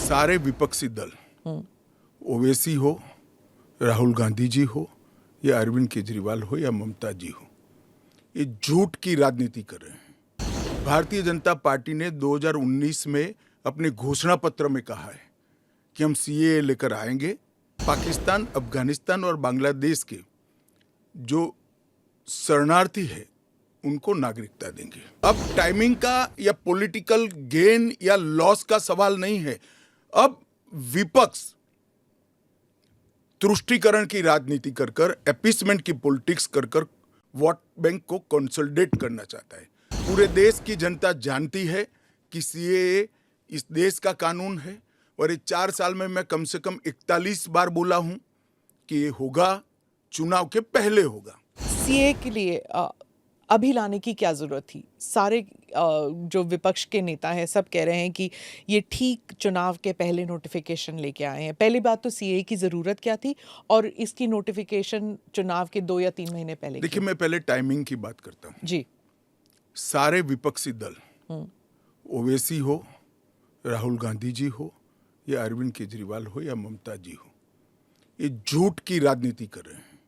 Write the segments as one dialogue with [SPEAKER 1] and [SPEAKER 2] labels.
[SPEAKER 1] सारे विपक्षी दल, ओवैसी हो, राहुल गांधी जी हो या अरविंद केजरीवाल हो या ममता जी हो, ये झूठ की राजनीति कर रहे हैं। भारतीय जनता पार्टी ने 2019 में अपने घोषणा पत्र में कहा है कि हम सीएए लेकर आएंगे, पाकिस्तान, अफगानिस्तान और बांग्लादेश के जो शरणार्थी है उनको नागरिकता देंगे। अब टाइमिंग का या पॉलिटिकल गेन या लॉस का सवाल नहीं है। अब विपक्ष तुष्टीकरण की राजनीति कर कर, एपीसमेंट की पॉलिटिक्स कर कर वोट बैंक को कंसोलिडेट करना चाहता है। पूरे देश की जनता जानती है कि सीएए इस देश का कानून है और ये 4 साल में मैं कम से कम 41 बार बोला हूं कि ये होगा, चुनाव के पहले होगा।
[SPEAKER 2] सीए के लिए अभी लाने की क्या जरूरत थी? सारे जो विपक्ष के नेता हैं सब कह रहे हैं कि ये ठीक चुनाव के पहले नोटिफिकेशन लेके आए हैं। पहली बात तो सीए की जरूरत क्या थी और इसकी नोटिफिकेशन चुनाव के 2 या 3 महीने पहले?
[SPEAKER 1] देखिए, मैं पहले टाइमिंग की बात करता हूँ
[SPEAKER 2] जी।
[SPEAKER 1] सारे विपक्षी दल, ओवैसी हो, राहुल गांधी जी हो या अरविंद केजरीवाल हो या ममता जी हो, ये झूठ की राजनीति कर रहे हैं।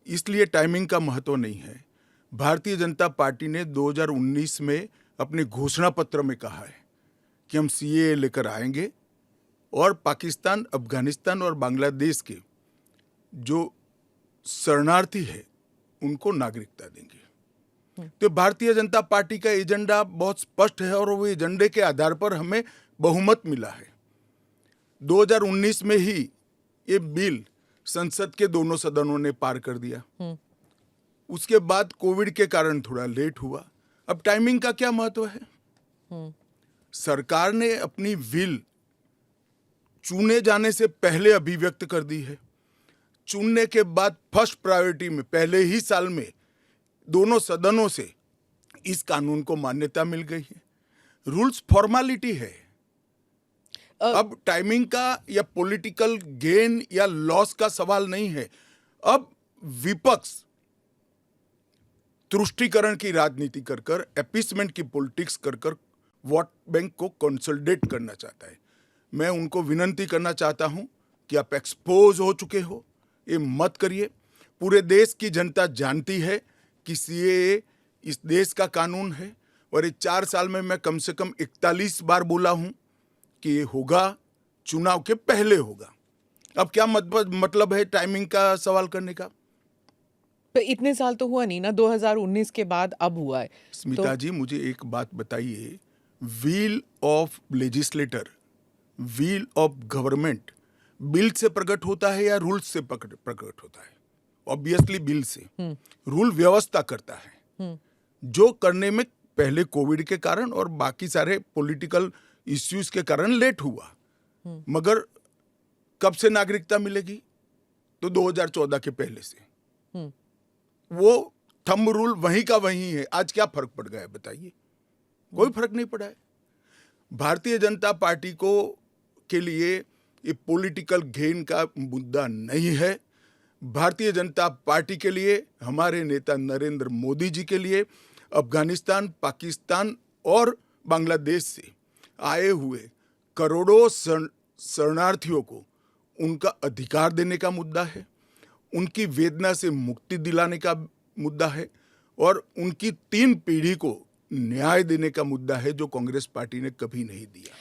[SPEAKER 1] इसलिए टाइमिंग का महत्व नहीं है। भारतीय जनता पार्टी ने 2019 में अपने घोषणा पत्र में कहा है कि हम सीएए लेकर आएंगे और पाकिस्तान, अफगानिस्तान और बांग्लादेश के जो शरणार्थी है उनको नागरिकता देंगे। तो भारतीय जनता पार्टी का एजेंडा बहुत स्पष्ट है और वो एजेंडे के आधार पर हमें बहुमत मिला है। 2019 में ही ये बिल संसद के दोनों सदनों ने पार कर दिया। उसके बाद कोविड के कारण थोड़ा लेट हुआ। अब टाइमिंग का क्या महत्व है? सरकार ने अपनी विल चुने जाने से पहले अभिव्यक्त कर दी है। चुनने के बाद फर्स्ट प्रायोरिटी में पहले ही साल में दोनों सदनों से इस कानून को मान्यता मिल गई है। रूल्स फॉर्मेलिटी है। अब टाइमिंग का या पॉलिटिकल गेन या लॉस का सवाल नहीं है। अब विपक्ष तुष्टीकरण की राजनीति कर कर, एपीसमेंट की पॉलिटिक्स कर कर वोट बैंक को कंसोलिडेट करना चाहता है। मैं उनको विनती करना चाहता हूं कि आप एक्सपोज हो चुके हो, ये मत करिए। पूरे देश की जनता जानती है कि सीएए इस देश का कानून है और ये 4 साल में मैं कम से कम 41 बार बोला हूं कि ये होगा, चुनाव के पहले होगा। अब क्या मतलब है टाइमिंग का सवाल करने का?
[SPEAKER 2] तो इतने साल तो हुआ नहीं ना, 2019 के बाद अब हुआ है।
[SPEAKER 1] स्मिता जी, मुझे एक बात बताइए, wheel of legislator, wheel of government bill से प्रकट होता है या रूल से प्रकट होता है? ऑब्वियसली बिल से। रूल व्यवस्था करता है, जो करने में पहले कोविड के कारण और बाकी सारे पॉलिटिकल इश्यूज के कारण लेट हुआ। मगर कब से नागरिकता मिलेगी? तो 2014 के पहले से। वो थंब रूल वहीं का वहीं है। आज क्या फर्क पड़ गया है बताइए? कोई फर्क नहीं पड़ा है। भारतीय जनता पार्टी को के लिए ये पॉलिटिकल गेन का मुद्दा नहीं है। भारतीय जनता पार्टी के लिए, हमारे नेता नरेंद्र मोदी जी के लिए अफगानिस्तान, पाकिस्तान और बांग्लादेश से आए हुए करोड़ों शरणार्थियों को उनका अधिकार देने का मुद्दा है, उनकी वेदना से मुक्ति दिलाने का मुद्दा है और उनकी 3 पीढ़ी को न्याय देने का मुद्दा है, जो कांग्रेस पार्टी ने कभी नहीं दिया।